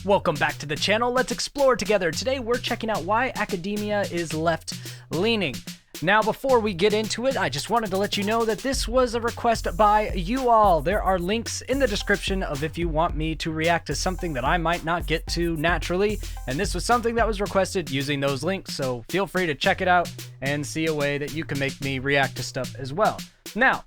Welcome back to the channel. Let's explore together. Today we're checking out why academia is left-leaning. Now, before we get into it, I just wanted to let you know that this was a request by you all. There are links in the description of if you want me to react to something that I might not get to naturally, and this was something that was requested using those links, so feel free to check it out and see a way that you can make me react to stuff as well. Now,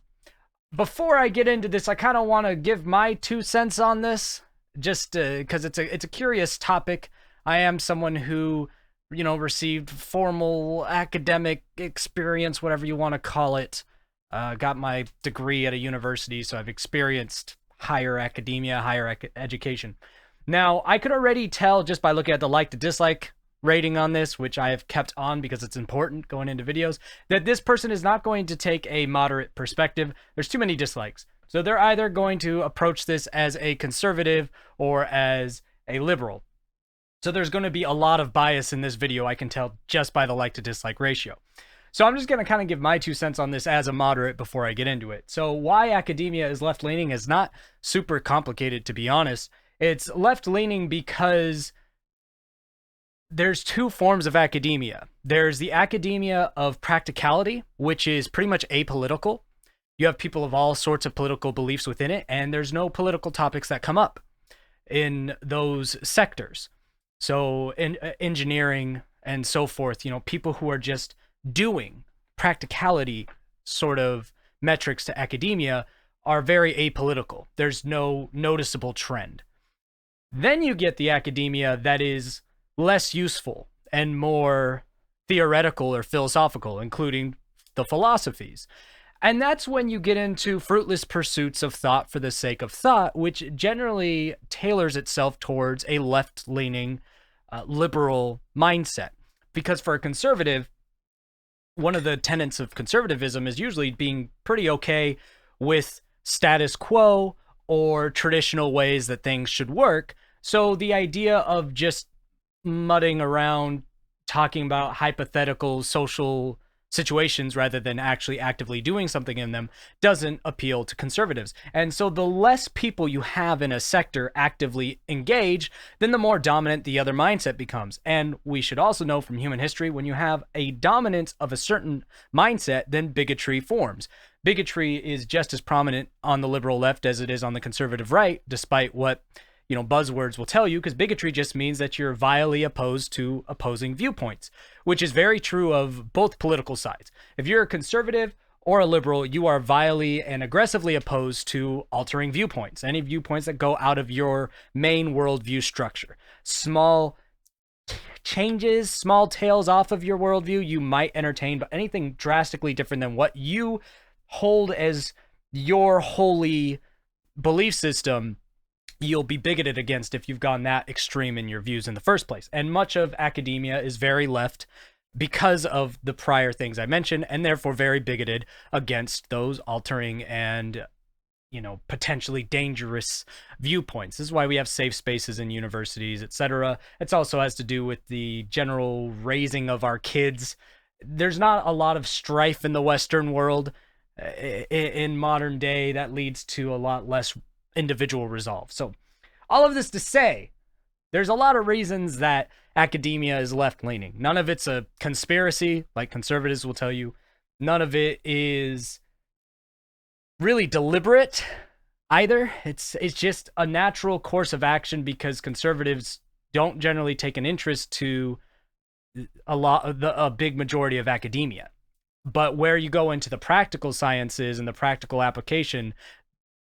before I get into this, I kind of want to give my 2 cents on this, just because it's a curious topic. I am someone who, you know, received formal academic experience, whatever you want to call it. Got my degree at a university, so I've experienced higher academia, higher education. Now, I could already tell just by looking at the like to dislike rating on this, which I have kept on because it's important going into videos, that this person is not going to take a moderate perspective. There's too many dislikes. So they're either going to approach this as a conservative or as a liberal. So there's going to be a lot of bias in this video, I can tell just by the like to dislike ratio. So I'm just going to kind of give my 2 cents on this as a moderate before I get into it. So why academia is left-leaning is not super complicated, to be honest. It's left-leaning because there's 2 forms of academia. There's the academia of practicality, which is pretty much apolitical. You have people of all sorts of political beliefs within it, and there's no political topics that come up in those sectors. So in engineering and so forth, you know, people who are just doing practicality sort of metrics to academia are very apolitical. There's no noticeable trend. Then you get the academia that is less useful and more theoretical or philosophical, including the philosophies. And that's when you get into fruitless pursuits of thought for the sake of thought, which generally tailors itself towards a left-leaning liberal mindset. Because for a conservative, one of the tenets of conservatism is usually being pretty okay with status quo or traditional ways that things should work. So the idea of just mudding around, talking about hypothetical social situations rather than actually actively doing something in them doesn't appeal to conservatives. And so the less people you have in a sector actively engaged, then the more dominant the other mindset becomes. And we should also know from human history, when you have a dominance of a certain mindset, then bigotry forms. Bigotry is just as prominent on the liberal left as it is on the conservative right, despite what, you know, buzzwords will tell you, because bigotry just means that you're vilely opposed to opposing viewpoints, which is very true of both political sides. If you're a conservative or a liberal, you are vilely and aggressively opposed to altering viewpoints, any viewpoints that go out of your main worldview structure. Small changes, small tails off of your worldview, you might entertain, but anything drastically different than what you hold as your holy belief system, you'll be bigoted against if you've gone that extreme in your views in the first place. And much of academia is very left because of the prior things I mentioned, and therefore very bigoted against those altering and, you know, potentially dangerous viewpoints. This is why we have safe spaces in universities, etc. It also has to do with the general raising of our kids. There's not a lot of strife in the Western world in modern day that leads to a lot less individual resolve. So all of this to say, there's a lot of reasons that academia is left-leaning. None of it's a conspiracy, like conservatives will tell you. None of it is really deliberate either. It's just a natural course of action because conservatives don't generally take an interest to a big majority of academia. But where you go into the practical sciences and the practical application,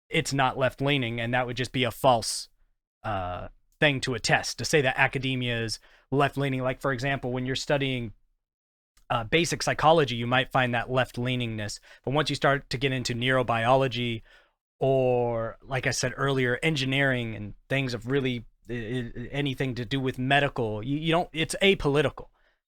it's not left-leaning, and that would just be a false thing to attest, to say that academia is left-leaning. Like, for example, when you're studying basic psychology, you might find that left-leaningness. But once you start to get into neurobiology or, like I said earlier, engineering and things of really anything to do with medical, you don't, it's apolitical.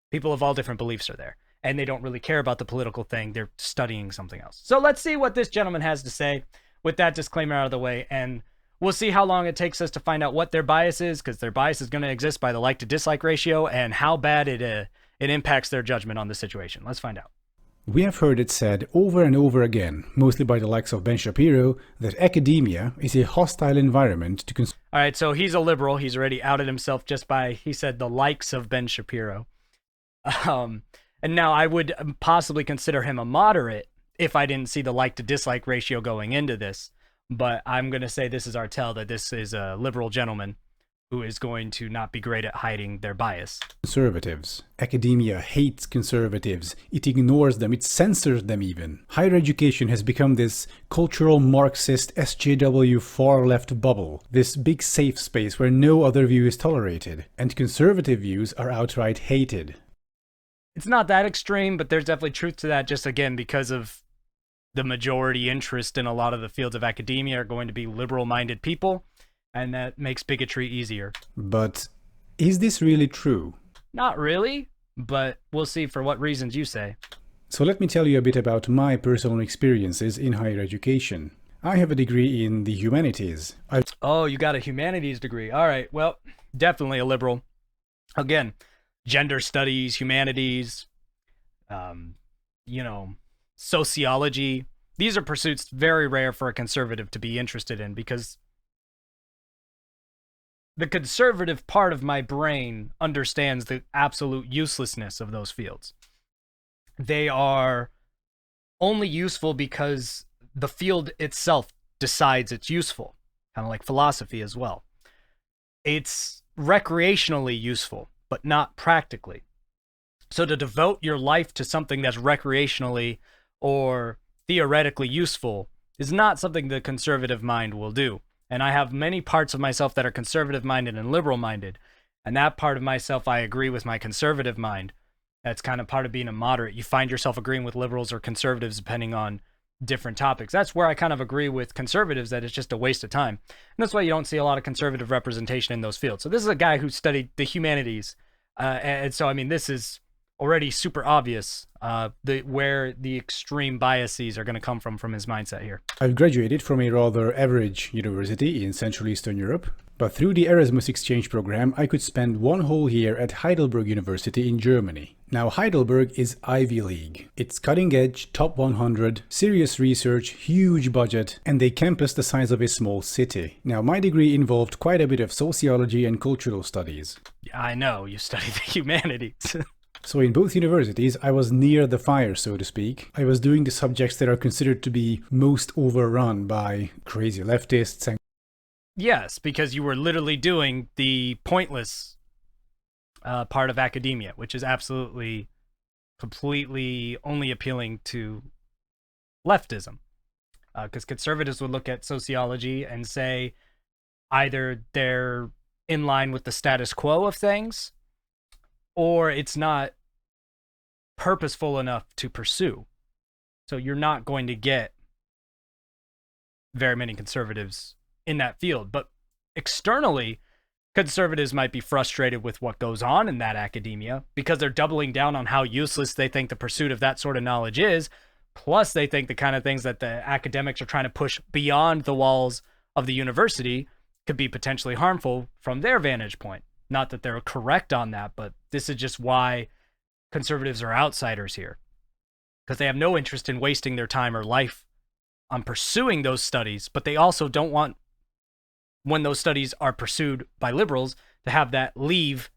People of all different beliefs are there, and they don't really care about the political thing. They're studying something else. So let's see what this gentleman has to say with that disclaimer out of the way, and we'll see how long it takes us to find out what their bias is, because their bias is going to exist by the like to dislike ratio and how bad it impacts their judgment on the situation. Let's find out. We have heard it said over and over again, mostly by the likes of Ben Shapiro, that academia is a hostile environment to All right, so he's a liberal. He's already outed himself just by, he said, the likes of Ben Shapiro. And now I would possibly consider him a moderate if I didn't see the like to dislike ratio going into this. But I'm going to say this is our tell that this is a liberal gentleman who is going to not be great at hiding their bias. Conservatives. Academia hates conservatives. It ignores them. It censors them even. Higher education has become this cultural Marxist SJW far-left bubble, this big safe space where no other view is tolerated, and conservative views are outright hated. It's not that extreme, but there's definitely truth to that, just again because of the majority interest in a lot of the fields of academia are going to be liberal-minded people, and that makes bigotry easier. But is this really true? Not really, but we'll see for what reasons you say. So let me tell you a bit about my personal experiences in higher education. I have a degree in the humanities. Oh, you got a humanities degree. All right, well, definitely a liberal. Again, gender studies, humanities, sociology. These are pursuits very rare for a conservative to be interested in because the conservative part of my brain understands the absolute uselessness of those fields. They are only useful because the field itself decides it's useful, kind of like philosophy as well. It's recreationally useful, but not practically. So to devote your life to something that's recreationally or theoretically useful is not something the conservative mind will do. And I have many parts of myself that are conservative-minded and liberal-minded. And that part of myself, I agree with my conservative mind. That's kind of part of being a moderate. You find yourself agreeing with liberals or conservatives depending on different topics. That's where I kind of agree with conservatives that it's just a waste of time. And that's why you don't see a lot of conservative representation in those fields. So this is a guy who studied the humanities. And so, I mean, this is already super obvious where the extreme biases are going to come from his mindset here. I've graduated from a rather average university in Central Eastern Europe, but through the Erasmus exchange program I could spend one whole year at Heidelberg University in Germany. Now Heidelberg is Ivy League. It's cutting edge, top 100, serious research, huge budget, and a campus the size of a small city. Now my degree involved quite a bit of sociology and cultural studies. Yeah, I know, you studied the humanities. So in both universities, I was near the fire, so to speak. I was doing the subjects that are considered to be most overrun by crazy leftists and... Yes, because you were literally doing the pointless part of academia, which is absolutely, completely only appealing to leftism. Because conservatives would look at sociology and say either they're in line with the status quo of things, or it's not purposeful enough to pursue. So you're not going to get very many conservatives in that field. But externally, conservatives might be frustrated with what goes on in that academia because they're doubling down on how useless they think the pursuit of that sort of knowledge is. Plus, they think the kind of things that the academics are trying to push beyond the walls of the university could be potentially harmful from their vantage point. Not that they're correct on that, but this is just why conservatives are outsiders here. Because they have no interest in wasting their time or life on pursuing those studies, but they also don't want, when those studies are pursued by liberals, to have that leave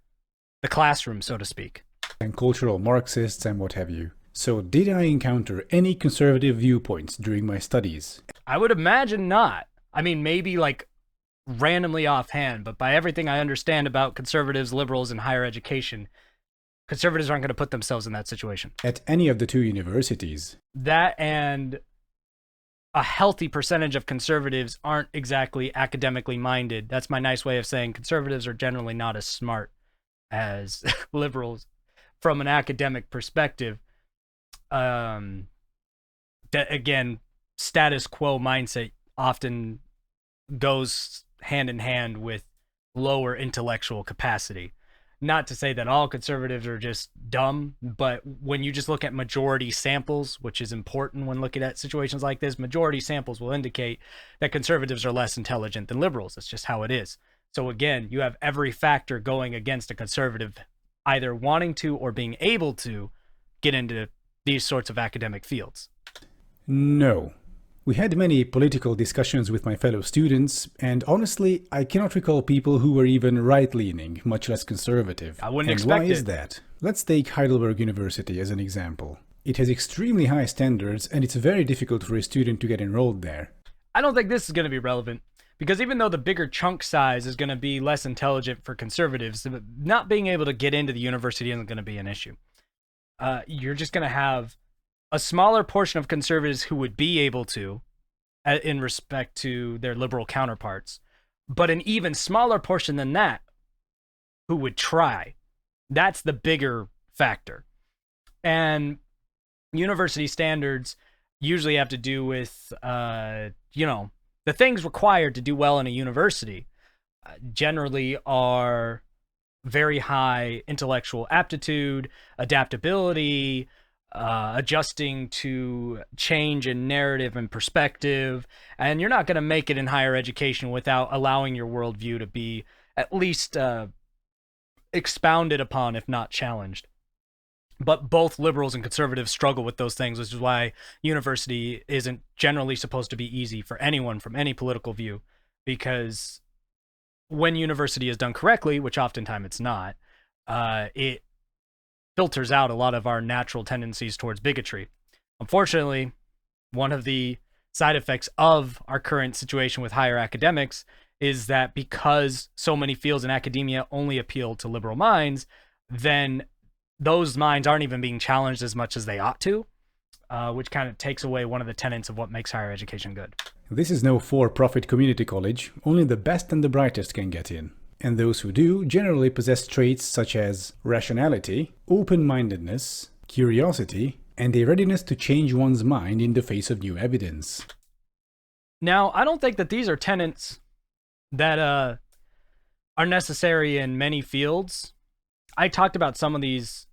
the classroom, so to speak. And cultural Marxists and what have you. So did I encounter any conservative viewpoints during my studies? I would imagine not. I mean, maybe like randomly offhand, but by everything I understand about conservatives, liberals, and higher education, conservatives aren't going to put themselves in that situation. At any of the two universities? That and a healthy percentage of conservatives aren't exactly academically minded. That's my nice way of saying conservatives are generally not as smart as liberals from an academic perspective. That again, status quo mindset often goes hand in hand with lower intellectual capacity. Not to say that all conservatives are just dumb, but when you just look at majority samples, which is important when looking at situations like this, majority samples will indicate that conservatives are less intelligent than liberals. It's just how it is. So again, you have every factor going against a conservative either wanting to or being able to get into these sorts of academic fields? No. We had many political discussions with my fellow students, and honestly, I cannot recall people who were even right-leaning, much less conservative. I wouldn't and expect why is that? Let's take Heidelberg University as an example. It has extremely high standards, and it's very difficult for a student to get enrolled there. I don't think this is going to be relevant, because even though the bigger chunk size is going to be less intelligent for conservatives, not being able to get into the university isn't going to be an issue. You're just going to have a smaller portion of conservatives who would be able to, in respect to their liberal counterparts, but an even smaller portion than that who would try. That's the bigger factor. And university standards usually have to do with, the things required to do well in a university generally are very high intellectual aptitude, adaptability, adjusting to change in narrative and perspective, and you're not going to make it in higher education without allowing your worldview to be at least expounded upon, if not challenged. But both liberals and conservatives struggle with those things, which is why university isn't generally supposed to be easy for anyone from any political view, because when university is done correctly, which oftentimes it's not, it filters out a lot of our natural tendencies towards bigotry. Unfortunately, one of the side effects of our current situation with higher academics is that because so many fields in academia only appeal to liberal minds, then those minds aren't even being challenged as much as they ought to, which kind of takes away one of the tenets of what makes higher education good. This is no for-profit community college. Only the best and the brightest can get in. And those who do generally possess traits such as rationality, open-mindedness, curiosity, and a readiness to change one's mind in the face of new evidence. Now, I don't think that these are tenets that are necessary in many fields. I talked about some of these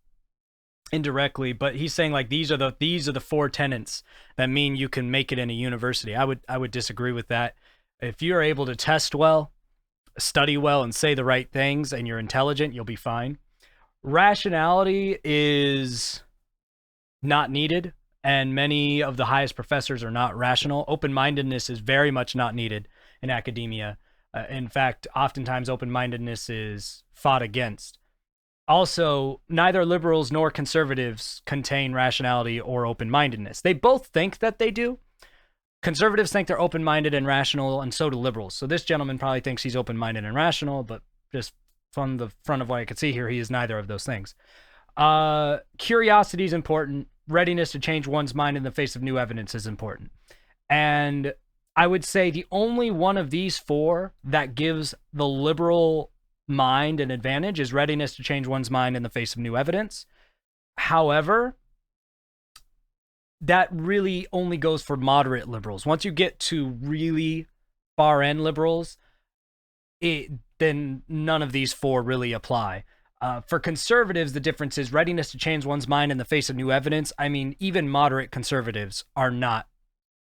indirectly, but he's saying like these are the four tenets that mean you can make it in a university. I would disagree with that. If you're able to test well, study well, and say the right things, and you're intelligent, you'll be fine. Rationality is not needed, and many of the highest professors are not rational. Open-mindedness is very much not needed in academia. In fact, oftentimes open-mindedness is fought against. Also, neither liberals nor conservatives contain rationality or open-mindedness. They both think that they do. Conservatives think they're open-minded and rational, and so do liberals. So this gentleman probably thinks he's open-minded and rational, but just from the front of what I could see here, he is neither of those things. Curiosity is important. Readiness to change one's mind in the face of new evidence is important. And I would say the only one of these four that gives the liberal mind an advantage is readiness to change one's mind in the face of new evidence. However, that really only goes for moderate liberals. Once you get to really far-end liberals, then none of these four really apply. For conservatives, the difference is readiness to change one's mind in the face of new evidence. I mean, even moderate conservatives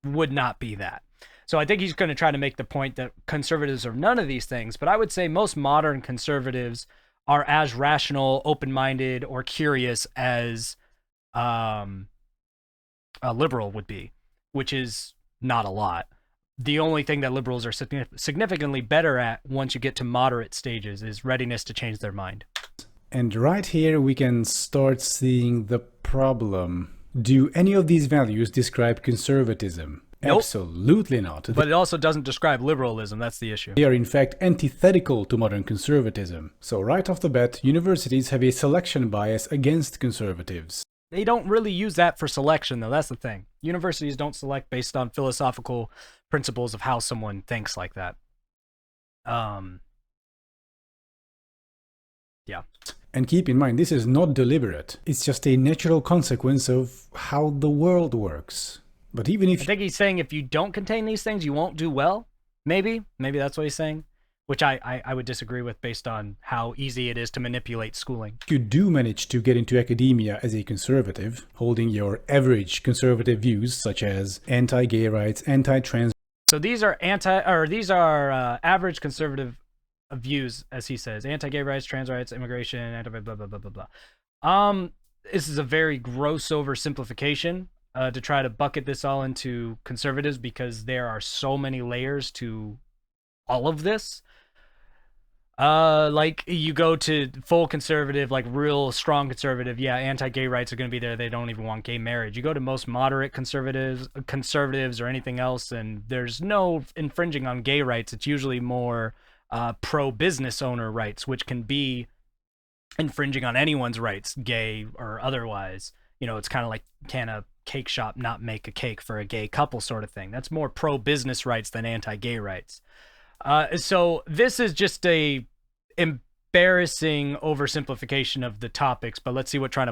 would not be that. So I think he's going to try to make the point that conservatives are none of these things, but I would say most modern conservatives are as rational, open-minded, or curious as a liberal would be, which is not a lot. The only thing that liberals are significantly better at once you get to moderate stages is readiness to change their mind. And right here we can start seeing the problem. Do any of these values describe conservatism? Nope. Absolutely not. But it also doesn't describe liberalism. That's the issue. They are in fact antithetical to modern conservatism. So right off the bat, universities have a selection bias against conservatives. They don't really use that for selection, though. That's the thing. Universities don't select based on philosophical principles of how someone thinks like that. Yeah. And keep in mind, this is not deliberate. It's just a natural consequence of how the world works. But even if... I think he's saying if you don't contain these things, you won't do well. Maybe that's what he's saying. Which I would disagree with based on how easy it is to manipulate schooling. You do manage to get into academia as a conservative, holding your average conservative views such as anti-gay rights, anti-trans... So these are average conservative views, as he says. Anti-gay rights, trans rights, immigration, anti-blah, blah, blah, blah, blah, blah. this is a very gross oversimplification to try to bucket this all into conservatives, because there are so many layers to all of this. Like you go to full conservative, like real strong conservative, yeah, anti-gay rights are going to be there. They don't even want gay marriage. You go to most moderate conservatives or anything else, and there's no infringing on gay rights. It's usually more pro-business owner rights, which can be infringing on anyone's rights, gay or otherwise. You know, it's kind of like, can a cake shop not make a cake for a gay couple sort of thing. That's more pro-business rights than anti-gay rights. So this is just a embarrassing oversimplification of the topics, but let's see what kind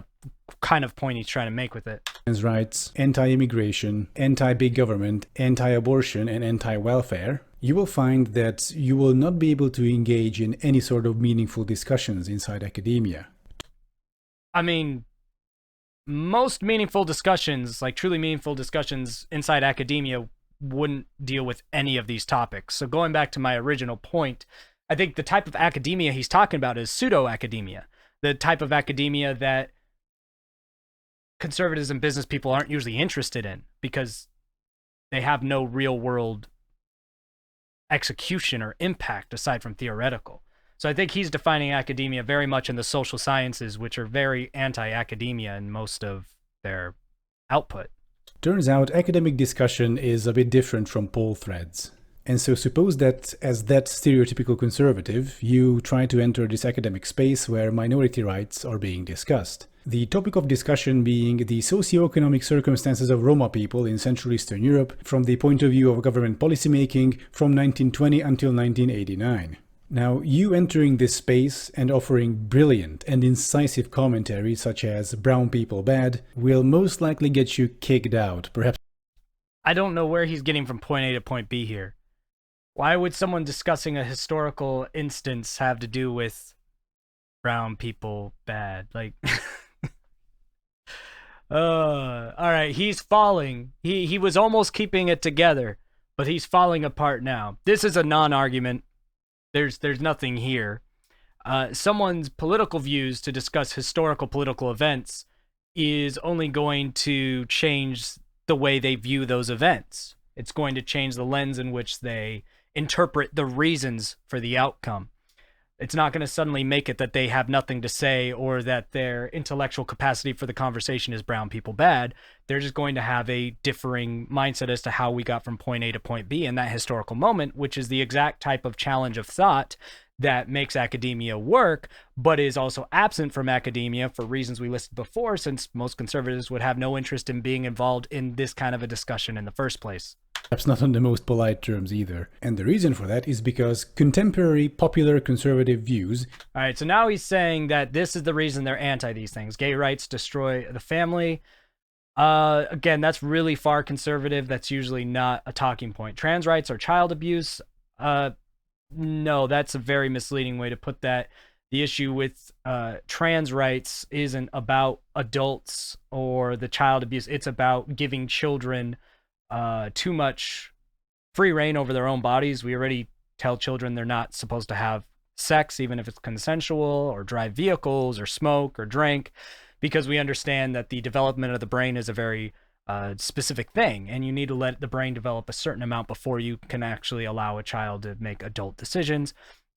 of point he's trying to make with it. Trans rights, anti-immigration, anti-big government, anti-abortion, and anti-welfare, you will find that you will not be able to engage in any sort of meaningful discussions inside academia. I mean, most meaningful discussions, like truly meaningful discussions inside academia, wouldn't deal with any of these topics. So going back to my original point, I think the type of academia he's talking about is pseudo-academia, the type of academia that conservatives and business people aren't usually interested in because they have no real-world execution or impact aside from theoretical. So I think he's defining academia very much in the social sciences, which are very anti-academia in most of their output. Turns out academic discussion is a bit different from poll threads. And so suppose that as that stereotypical conservative, you try to enter this academic space where minority rights are being discussed. The topic of discussion being the socio-economic circumstances of Roma people in Central Eastern Europe from the point of view of government policymaking from 1920 until 1989. Now, you entering this space and offering brilliant and incisive commentary such as brown people bad will most likely get you kicked out, perhaps. I don't know where he's getting from point A to point B here. Why would someone discussing a historical instance have to do with brown people bad? Like, all right, he's falling. He was almost keeping it together, but he's falling apart now. This is a non-argument. There's nothing here. Someone's political views to discuss historical political events is only going to change the way they view those events. It's going to change the lens in which they interpret the reasons for the outcome. It's not going to suddenly make it that they have nothing to say or that their intellectual capacity for the conversation is brown people bad. They're just going to have a differing mindset as to how we got from point A to point B in that historical moment, which is the exact type of challenge of thought that makes academia work, but is also absent from academia for reasons we listed before, since most conservatives would have no interest in being involved in this kind of a discussion in the first place. Perhaps not on the most polite terms either. And the reason for that is because contemporary popular conservative views... All right, so now he's saying that this is the reason they're anti these things. Gay rights destroy the family. Again, that's really far conservative. That's usually not a talking point. Trans rights are child abuse. No, that's a very misleading way to put that. The issue with trans rights isn't about adults or the child abuse. It's about giving children too much free reign over their own bodies. We already tell children they're not supposed to have sex, even if it's consensual, or drive vehicles, or smoke, or drink, because we understand that the development of the brain is a very specific thing, and you need to let the brain develop a certain amount before you can actually allow a child to make adult decisions.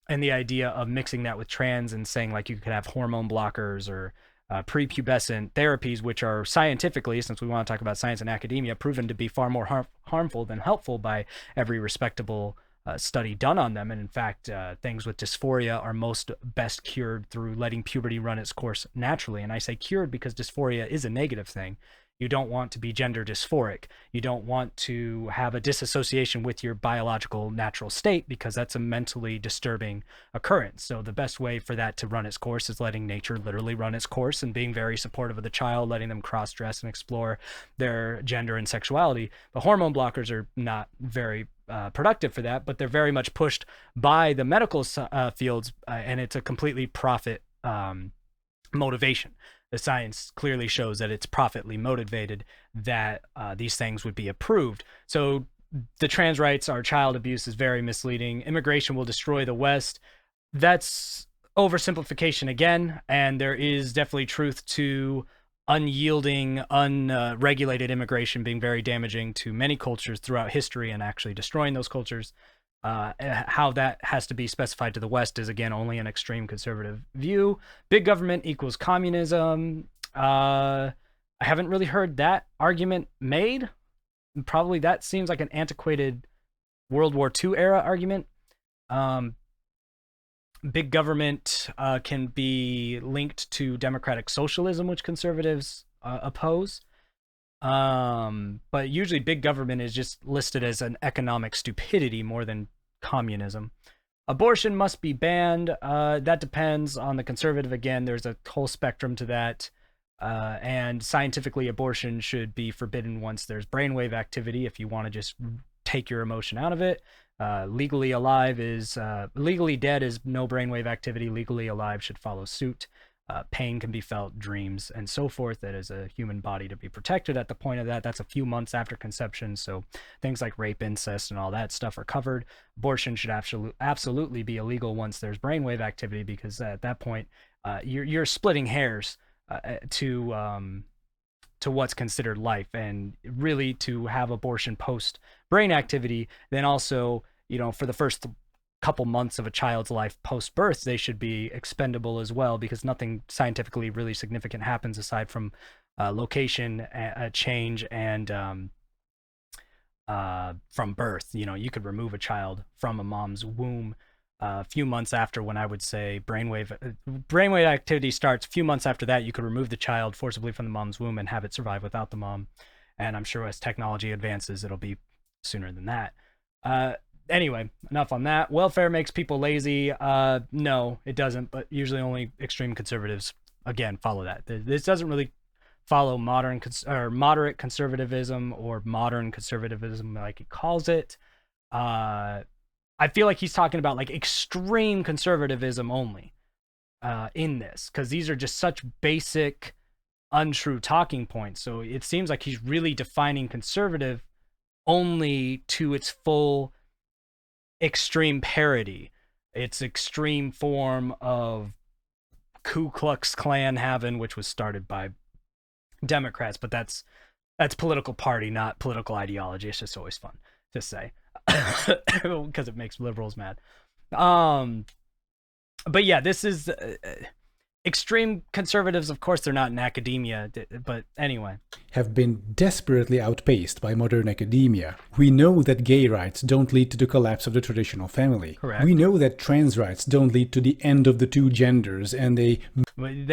And the idea of mixing that with trans and saying like you could have hormone blockers or prepubescent therapies, which are scientifically, since we want to talk about science and academia, proven to be far more harmful than helpful by every respectable study done on them. And in fact, things with dysphoria are most best cured through letting puberty run its course naturally. And I say cured because dysphoria is a negative thing. You don't want to be gender dysphoric. You don't want to have a disassociation with your biological natural state, because that's a mentally disturbing occurrence. So the best way for that to run its course is letting nature literally run its course and being very supportive of the child, letting them cross-dress and explore their gender and sexuality. The hormone blockers are not very productive for that, but they're very much pushed by the medical fields, and it's a completely profit motivation. The science clearly shows that it's profitly motivated that these things would be approved. So the trans rights are child abuse is very misleading. Immigration will destroy the West. That's oversimplification again, and there is definitely truth to unyielding, unregulated immigration being very damaging to many cultures throughout history and actually destroying those cultures. How that has to be specified to the West is, again, only an extreme conservative view. Big government equals communism. I haven't really heard that argument made. Probably that seems like an antiquated World War II era argument. Big government can be linked to democratic socialism, which conservatives oppose. But usually big government is just listed as an economic stupidity more than communism. Abortion must be banned. That depends on the conservative. Again, there's a whole spectrum to that. And scientifically, abortion should be forbidden once there's brainwave activity, if you want to just take your emotion out of it. Legally alive is legally dead is no brainwave activity. Legally alive should follow suit. Pain can be felt, dreams, and so forth. That is a human body to be protected at the point of that. That's a few months after conception. So things like rape, incest, and all that stuff are covered. Abortion should absolutely be illegal once there's brainwave activity, because at that point, you're splitting hairs to what's considered life, and really to have abortion post brain activity, then also, for the first couple months of a child's life post birth, they should be expendable as well, because nothing scientifically really significant happens aside from location change and from birth. You could remove a child from a mom's womb a few months after, when I would say brainwave activity starts. A few months after that, you could remove the child forcibly from the mom's womb and have it survive without the mom. And I'm sure as technology advances, it'll be sooner than that. Anyway, enough on that. Welfare makes people lazy. No, it doesn't, but usually only extreme conservatives, again, follow that. This doesn't really follow moderate conservatism, or modern conservatism, like he calls it. I feel like he's talking about like extreme conservatism only in this, because these are just such basic, untrue talking points. So it seems like he's really defining conservative only to its full extreme parody, its extreme form of Ku Klux Klan having, which was started by Democrats, but that's political party, not political ideology. It's just always fun to say. Because it makes liberals mad. But yeah, this is extreme conservatives. Of course, they're not in academia, but anyway, have been desperately outpaced by modern academia. We know that gay rights don't lead to the collapse of the traditional family. Correct. We know that trans rights don't lead to the end of the two genders, and they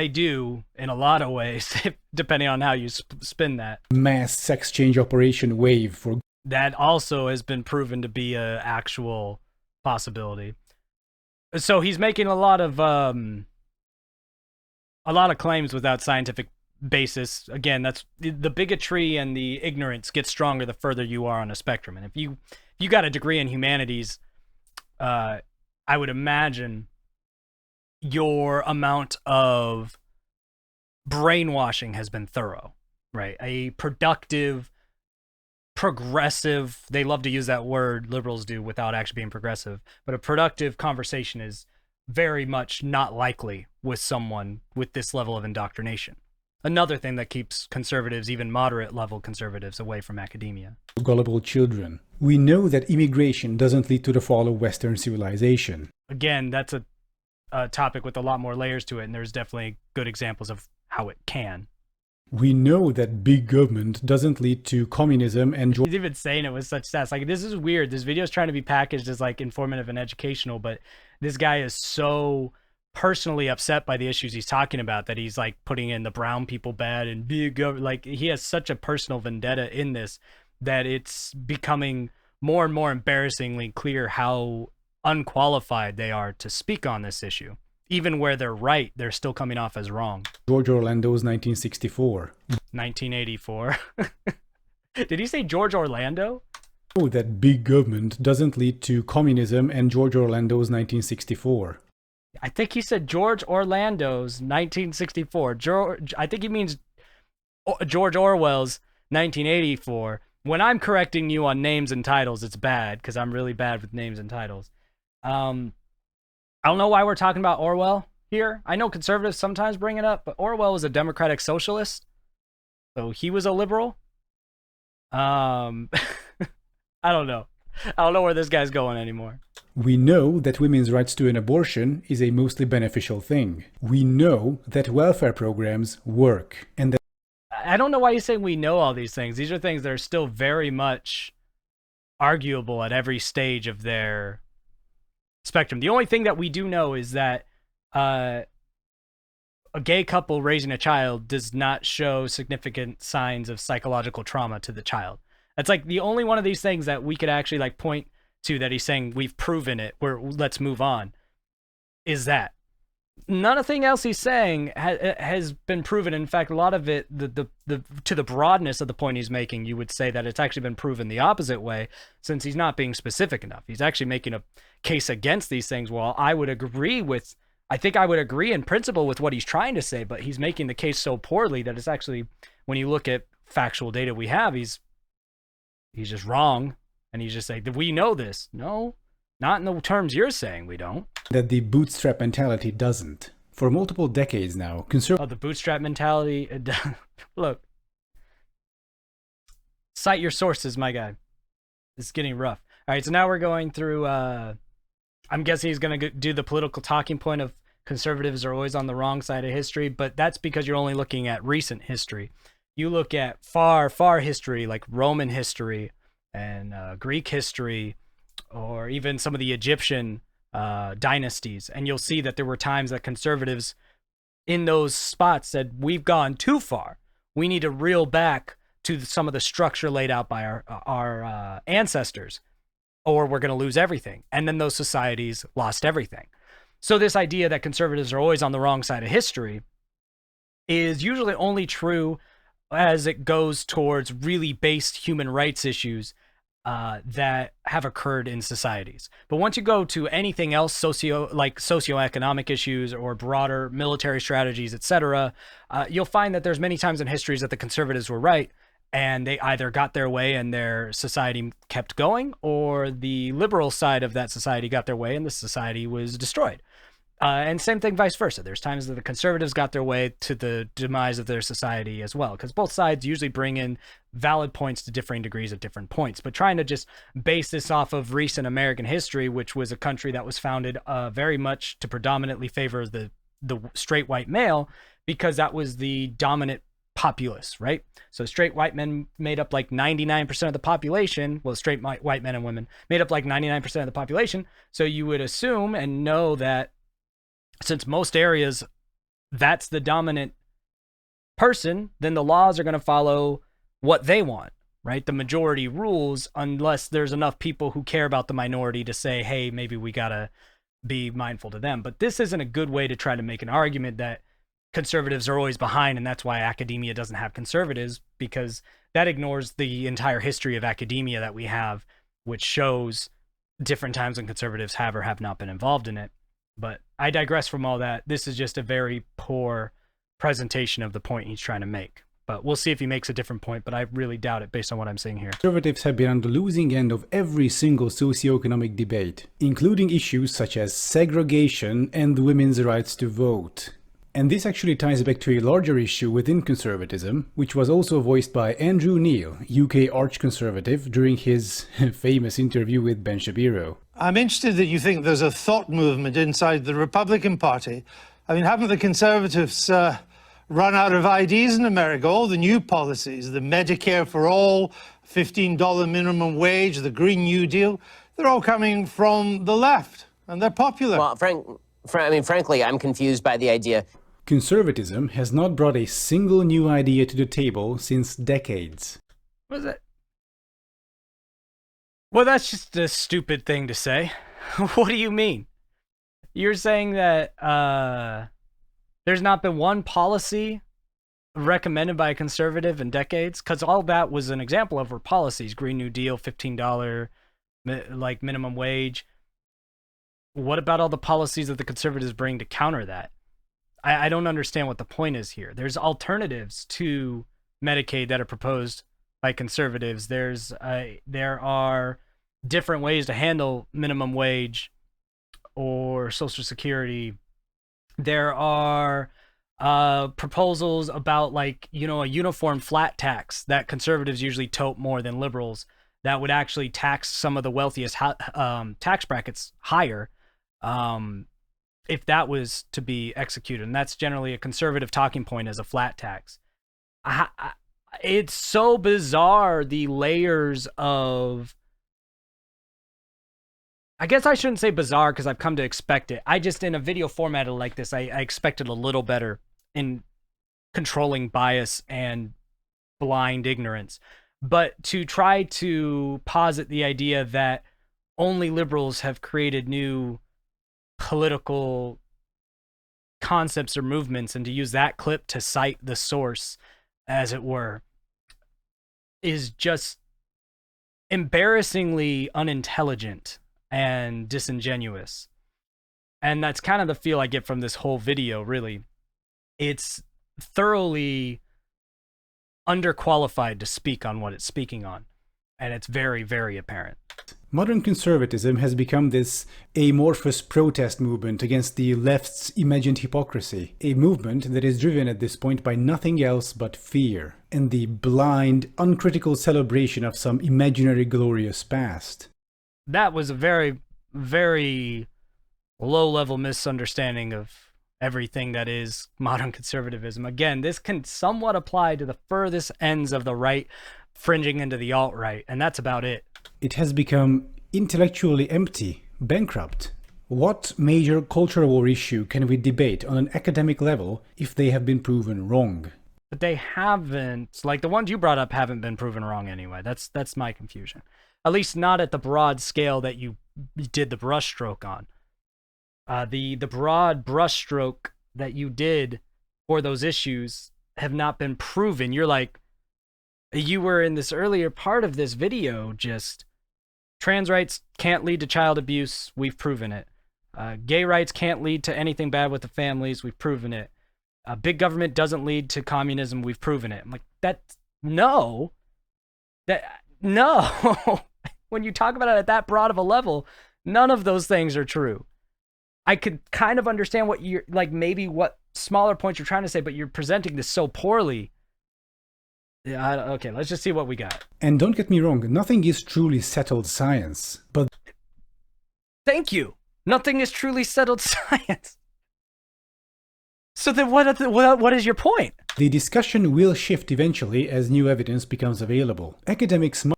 do in a lot of ways, depending on how you spin that. Mass sex change operation wave for that also has been proven to be a actual possibility. So he's making a lot of claims without scientific basis. Again, that's the bigotry and the ignorance gets stronger the further you are on a spectrum. And if you got a degree in humanities, I would imagine your amount of brainwashing has been thorough, right? A productive, progressive, they love to use that word, liberals do, without actually being progressive, but a productive conversation is very much not likely with someone with this level of indoctrination. Another thing that keeps conservatives, even moderate level conservatives, away from academia. Gullible children. We know that immigration doesn't lead to the fall of Western civilization. Again, that's a topic with a lot more layers to it, and there's definitely good examples of how it can. We know that big government doesn't lead to communism and... He's even saying it with such stats. Like, this is weird. This video is trying to be packaged as, like, informative and educational, but this guy is so personally upset by the issues he's talking about that he's, like, putting in the brown people bad and big government. Like, he has such a personal vendetta in this that it's becoming more and more embarrassingly clear how unqualified they are to speak on this issue. Even where they're right, they're still coming off as wrong. George Orlando's 1964. 1984. Did he say George Orlando? Oh, that big government doesn't lead to communism and George Orlando's 1964. I think he said George Orlando's 1964. I think he means George Orwell's 1984. When I'm correcting you on names and titles, it's bad, because I'm really bad with names and titles. I don't know why we're talking about Orwell here. I know conservatives sometimes bring it up, but Orwell was a democratic socialist. So he was a liberal. I don't know. I don't know where this guy's going anymore. We know that women's rights to an abortion is a mostly beneficial thing. We know that welfare programs work, and that I don't know why he's saying we know all these things. These are things that are still very much arguable at every stage of their spectrum. The only thing that we do know is that a gay couple raising a child does not show significant signs of psychological trauma to the child. That's like the only one of these things that we could actually like point to that he's saying we've proven it, let's move on, is that. Nothing else he's saying has been proven. In fact, a lot of it, to the broadness of the point he's making, you would say that it's actually been proven the opposite way, since he's not being specific enough. He's actually making a case against these things. Well, I think I would agree in principle with what he's trying to say, but he's making the case so poorly that it's actually, when you look at factual data we have, he's just wrong. And he's just saying, we know this. No, not in the terms you're saying we don't. That the bootstrap mentality doesn't. For multiple decades now, the bootstrap mentality. Look. Cite your sources, my guy. It's getting rough. All right, so now we're going through, I'm guessing he's going to do the political talking point of conservatives are always on the wrong side of history, but that's because you're only looking at recent history. You look at far, far history, like Roman history and Greek history, or even some of the Egyptian dynasties, and you'll see that there were times that conservatives in those spots said, we've gone too far. We need to reel back to some of the structure laid out by our ancestors, or we're going to lose everything. And then those societies lost everything. So this idea that conservatives are always on the wrong side of history is usually only true as it goes towards really based human rights issues that have occurred in societies. But once you go to anything else, socioeconomic issues or broader military strategies, etc., you'll find that there's many times in histories that the conservatives were right, and they either got their way and their society kept going, or the liberal side of that society got their way and the society was destroyed. And same thing, vice versa. There's times that the conservatives got their way to the demise of their society as well, because both sides usually bring in valid points to differing degrees at different points. But trying to just base this off of recent American history, which was a country that was founded very much to predominantly favor the straight white male, because that was the dominant populace, right? So straight white men made up like 99% of the population. Well, straight white men and women made up like 99% of the population. So you would assume and know that since most areas, that's the dominant person, then the laws are going to follow what they want, right? The majority rules, unless there's enough people who care about the minority to say, hey, maybe we got to be mindful to them. But this isn't a good way to try to make an argument that conservatives are always behind, and that's why academia doesn't have conservatives, because that ignores the entire history of academia that we have, which shows different times when conservatives have or have not been involved in it. But I digress from all that. This is just a very poor presentation of the point he's trying to make. But we'll see if he makes a different point, but I really doubt it based on what I'm seeing here. Conservatives have been on the losing end of every single socioeconomic debate, including issues such as segregation and women's rights to vote. And this actually ties back to a larger issue within conservatism, which was also voiced by Andrew Neil, UK arch-conservative, during his famous interview with Ben Shapiro. I'm interested that you think there's a thought movement inside the Republican Party. I mean, haven't the Conservatives run out of ideas in America? All the new policies, the Medicare for all, $15 minimum wage, the Green New Deal, they're all coming from the left, and they're popular. Well, frankly, I'm confused by the idea. Conservatism has not brought a single new idea to the table since decades. What is that? Well, that's just a stupid thing to say. What do you mean? You're saying that there's not been one policy recommended by a conservative in decades? Because all that was an example of were policies. Green New Deal, $15 like minimum wage. What about all the policies that the conservatives bring to counter that? I don't understand what the point is here. There's alternatives to Medicaid that are proposed by conservatives. There are different ways to handle minimum wage or Social Security. There are proposals about like, you know, a uniform flat tax that conservatives usually tote more than liberals, that would actually tax some of the wealthiest tax brackets higher, if that was to be executed. And that's generally a conservative talking point, as a flat tax. It's so bizarre, the layers of, I guess I shouldn't say bizarre because I've come to expect it. I just, in a video formatted like this, I expected a little better in controlling bias and blind ignorance. But to try to posit the idea that only liberals have created new political concepts or movements, and to use that clip to cite the source, as it were, is just embarrassingly unintelligent and disingenuous. And that's kind of the feel I get from this whole video, really. It's thoroughly underqualified to speak on what it's speaking on. And it's very, very apparent. Modern conservatism has become this amorphous protest movement against the left's imagined hypocrisy, a movement that is driven at this point by nothing else but fear and the blind, uncritical celebration of some imaginary glorious past. That was a very, very low-level misunderstanding of everything that is modern conservatism. Again, this can somewhat apply to the furthest ends of the right, fringing into the alt-right, and that's about it. It has become intellectually empty, bankrupt. What major cultural war issue can we debate on an academic level if they have been proven wrong? But they haven't, like the ones you brought up haven't been proven wrong anyway. That's my confusion. At least not at the broad scale that you did the brushstroke on. The broad brushstroke that you did for those issues have not been proven. You're like, you were in this earlier part of this video, just trans rights can't lead to child abuse. We've proven it. Gay rights can't lead to anything bad with the families. We've proven it. Big government doesn't lead to communism. We've proven it. I'm like, no. When you talk about it at that broad of a level, none of those things are true. I could kind of understand what you're, like, maybe what smaller points you're trying to say, but you're presenting this so poorly. Yeah, okay, let's just see what we got. And don't get me wrong, nothing is truly settled science, but... Thank you. Nothing is truly settled science. So then what is your point? The discussion will shift eventually as new evidence becomes available. Academics must...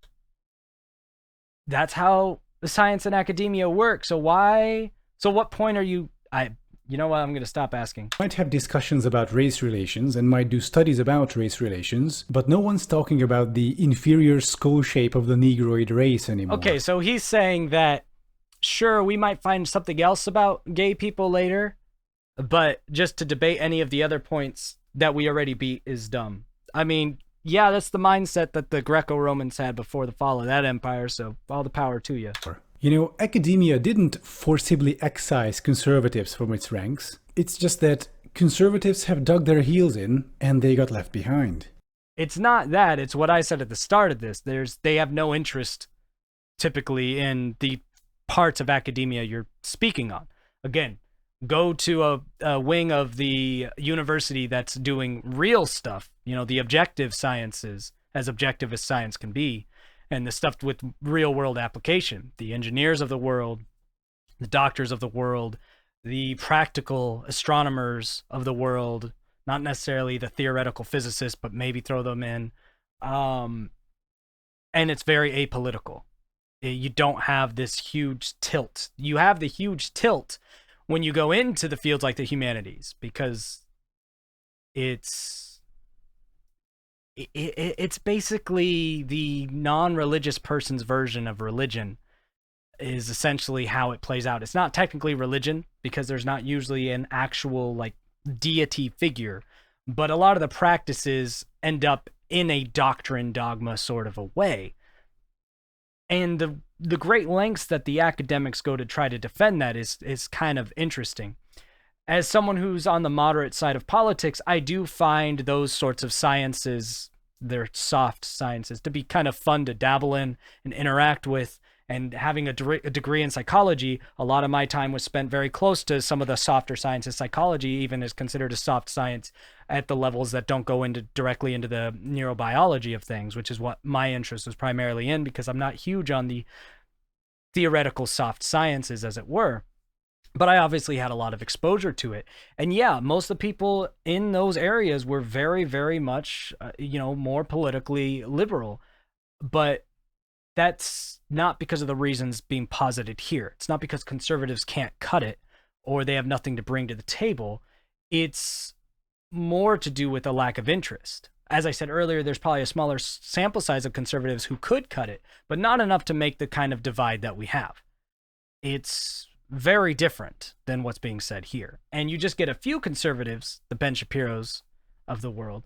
That's how the science and academia work. So what point are you... You know what, I'm going to stop asking. Might have discussions about race relations and might do studies about race relations, but no one's talking about the inferior skull shape of the Negroid race anymore. Okay, so he's saying that, sure, we might find something else about gay people later, but just to debate any of the other points that we already beat is dumb. I mean, yeah, that's the mindset that the Greco-Romans had before the fall of that empire, so all the power to you. You know, academia didn't forcibly excise conservatives from its ranks. It's just that conservatives have dug their heels in and they got left behind. It's not that. It's what I said at the start of this. They have no interest, typically, in the parts of academia you're speaking on. Again, go to a wing of the university that's doing real stuff, you know, the objective sciences, as objective as science can be, and the stuff with real-world application, the engineers of the world, the doctors of the world, the practical astronomers of the world, not necessarily the theoretical physicists, but maybe throw them in. And it's very apolitical. You don't have this huge tilt. You have the huge tilt when you go into the fields like the humanities, because it's basically the non-religious person's version of religion is essentially how it plays out. It's not technically religion because there's not usually an actual like deity figure, but a lot of the practices end up in a doctrine dogma sort of a way. And the great lengths that the academics go to try to defend that is kind of interesting. As someone who's on the moderate side of politics, I do find those sorts of sciences, they're soft sciences, to be kind of fun to dabble in and interact with And having a degree in psychology, a lot of my time was spent very close to some of the softer sciences. Psychology even is considered a soft science at the levels that don't go into directly into the neurobiology of things, which is what my interest was primarily in, because I'm not huge on the theoretical soft sciences, as it were. But I obviously had a lot of exposure to it. And yeah, most of the people in those areas were very, very much, more politically liberal. But that's not because of the reasons being posited here. It's not because conservatives can't cut it or they have nothing to bring to the table. It's more to do with a lack of interest. As I said earlier, there's probably a smaller sample size of conservatives who could cut it, but not enough to make the kind of divide that we have. It's very different than what's being said here. And you just get a few conservatives, the Ben Shapiros of the world,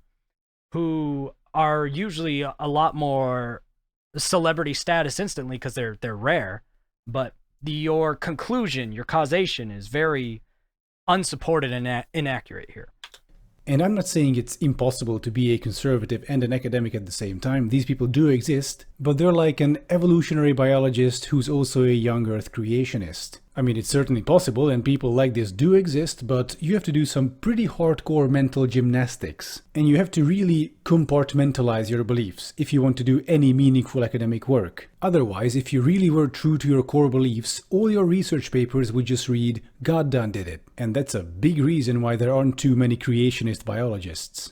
who are usually a lot more celebrity status instantly because they're rare, but your conclusion, your causation is very unsupported and inaccurate here. And I'm not saying it's impossible to be a conservative and an academic at the same time. These people do exist, but they're like an evolutionary biologist who's also a young Earth creationist. I mean, it's certainly possible, and people like this do exist, but you have to do some pretty hardcore mental gymnastics. And you have to really compartmentalize your beliefs if you want to do any meaningful academic work. Otherwise, if you really were true to your core beliefs, all your research papers would just read, "God done did it." And that's a big reason why there aren't too many creationist biologists.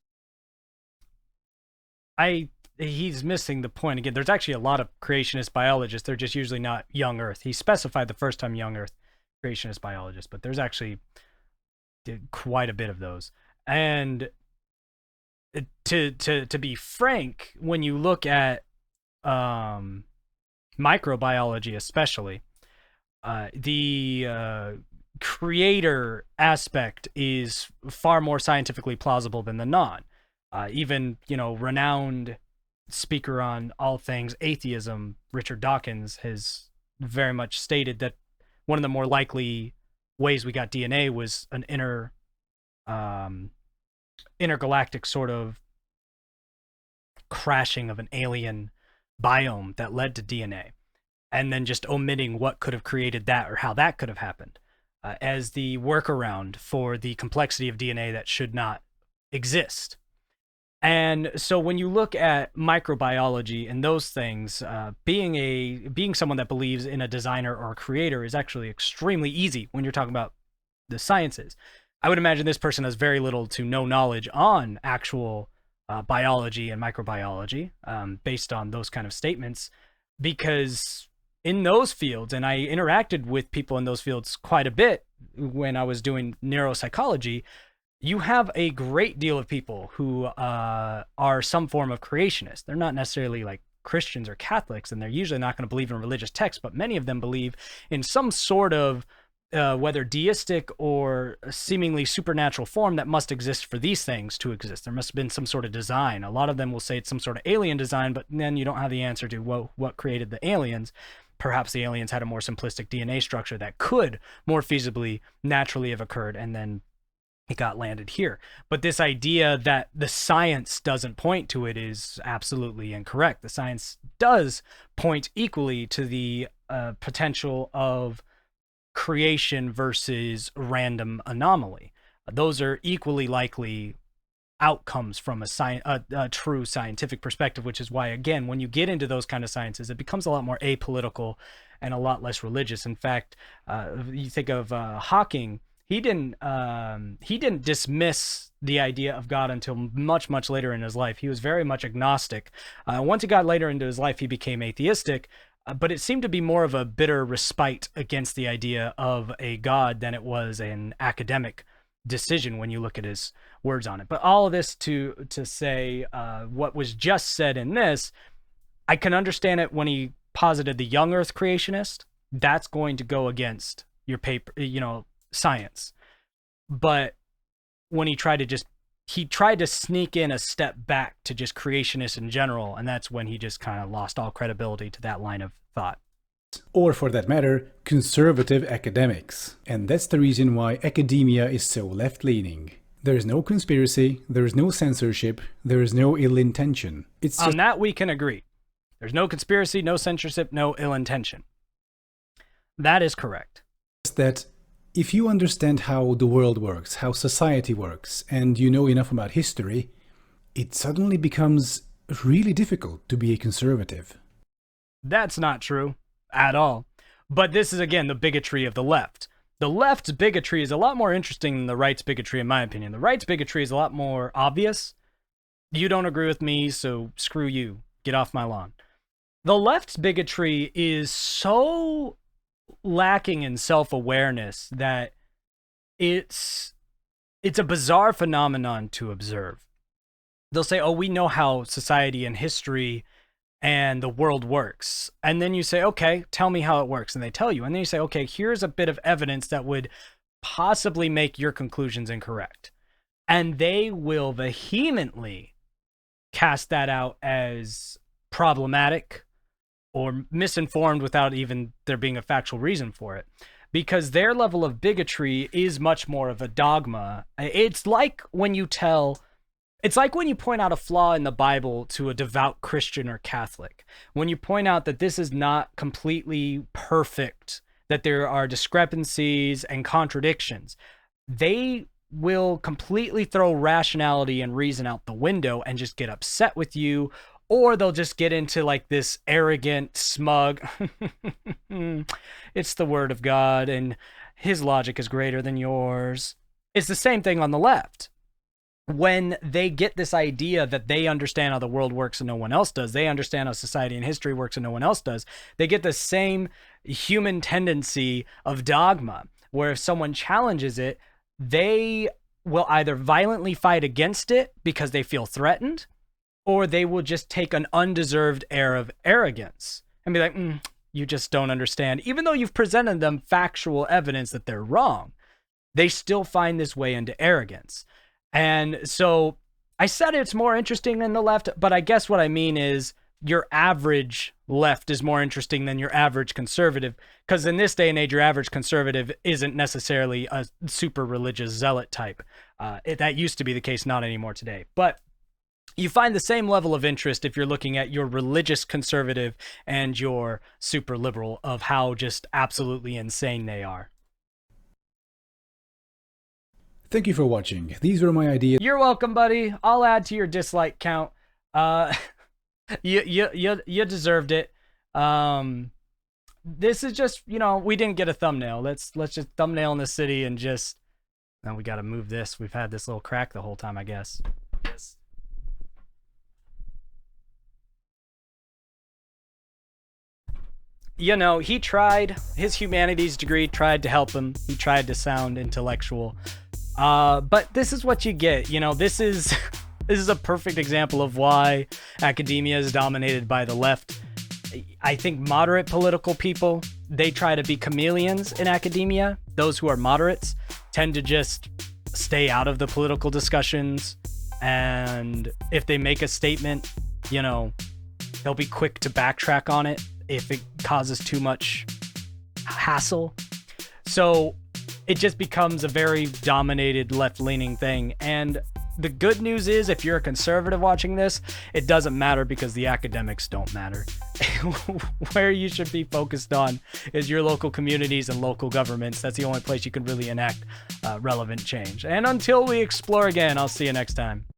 He's missing the point again. There's actually a lot of creationist biologists. They're just usually not young Earth. He specified the first time young Earth creationist biologists, but there's actually quite a bit of those. And to be frank, when you look at microbiology especially, the creator aspect is far more scientifically plausible than the non. Even, renowned speaker on all things atheism, Richard Dawkins, has very much stated that one of the more likely ways we got DNA was an intergalactic sort of crashing of an alien biome that led to DNA, and then just omitting what could have created that or how that could have happened as the workaround for the complexity of DNA that should not exist. And so when you look at microbiology and those things, being someone that believes in a designer or a creator is actually extremely easy when you're talking about the sciences. I would imagine this person has very little to no knowledge on actual biology and microbiology based on those kind of statements, because in those fields, and I interacted with people in those fields quite a bit when I was doing neuropsychology, you have a great deal of people who are some form of creationist. They're not necessarily like Christians or Catholics, and they're usually not going to believe in religious texts, but many of them believe in some sort of whether deistic or seemingly supernatural form that must exist for these things to exist. There must have been some sort of design. A lot of them will say it's some sort of alien design, but then you don't have the answer to what created the aliens. Perhaps the aliens had a more simplistic DNA structure that could more feasibly naturally have occurred, and then it got landed here. But this idea that the science doesn't point to it is absolutely incorrect. The science does point equally to the potential of creation versus random anomaly. Those are equally likely outcomes from a true scientific perspective, which is why, again, when you get into those kind of sciences, it becomes a lot more apolitical and a lot less religious. In fact, you think of Hawking. He didn't dismiss the idea of God until much, much later in his life. He was very much agnostic. Once he got later into his life, he became atheistic, but it seemed to be more of a bitter respite against the idea of a God than it was an academic decision when you look at his words on it. But all of this to say what was just said in this, I can understand it when he posited the young Earth creationist. That's going to go against your paper, science. But when he tried to sneak in a step back to just creationists in general, and that's when he just kind of lost all credibility to that line of thought. Or for that matter, conservative academics. And that's the reason why academia is so left-leaning. There is no conspiracy, there is no censorship, there is no ill intention. On that we can agree. There's no conspiracy, no censorship, no ill intention. That is correct. That if you understand how the world works, how society works, and you know enough about history, it suddenly becomes really difficult to be a conservative. That's not true at all. But this is, again, the bigotry of the left. The left's bigotry is a lot more interesting than the right's bigotry, in my opinion. The right's bigotry is a lot more obvious. You don't agree with me, so screw you. Get off my lawn. The left's bigotry is so lacking in self-awareness that it's a bizarre phenomenon to observe. They'll say, oh, we know how society and history and the world works. And then you say, okay, tell me how it works. And they tell you. And then you say, okay, here's a bit of evidence that would possibly make your conclusions incorrect. And they will vehemently cast that out as problematic or misinformed without even there being a factual reason for it. Because their level of bigotry is much more of a dogma. It's like when you point out a flaw in the Bible to a devout Christian or Catholic. When you point out that this is not completely perfect, that there are discrepancies and contradictions, they will completely throw rationality and reason out the window and just get upset with you, or they'll just get into like this arrogant, smug, it's the word of God and his logic is greater than yours. It's the same thing on the left. When they get this idea that they understand how the world works and no one else does, they understand how society and history works and no one else does, they get the same human tendency of dogma, where if someone challenges it, they will either violently fight against it because they feel threatened, or they will just take an undeserved air of arrogance and be like, you just don't understand. Even though you've presented them factual evidence that they're wrong, they still find this way into arrogance. And so I said it's more interesting than the left, but I guess what I mean is your average left is more interesting than your average conservative, because in this day and age, your average conservative isn't necessarily a super religious zealot type. That used to be the case, not anymore today. But you find the same level of interest if you're looking at your religious conservative and your super liberal, of how just absolutely insane they are. Thank you for watching. These were my ideas. You're welcome, buddy. I'll add to your dislike count. You deserved it. This is just, we didn't get a thumbnail. Let's just thumbnail in the city and just. Now we got to move this. We've had this little crack the whole time, I guess. Yes. He tried. His humanities degree tried to help him. He tried to sound intellectual. But this is what you get. This is a perfect example of why academia is dominated by the left. I think moderate political people, they try to be chameleons in academia. Those who are moderates tend to just stay out of the political discussions. And if they make a statement, they'll be quick to backtrack on it if it causes too much hassle. So it just becomes a very dominated left-leaning thing. And the good news is, if you're a conservative watching this, it doesn't matter because the academics don't matter. Where you should be focused on is your local communities and local governments. That's the only place you can really enact relevant change. And until we explore again, I'll see you next time.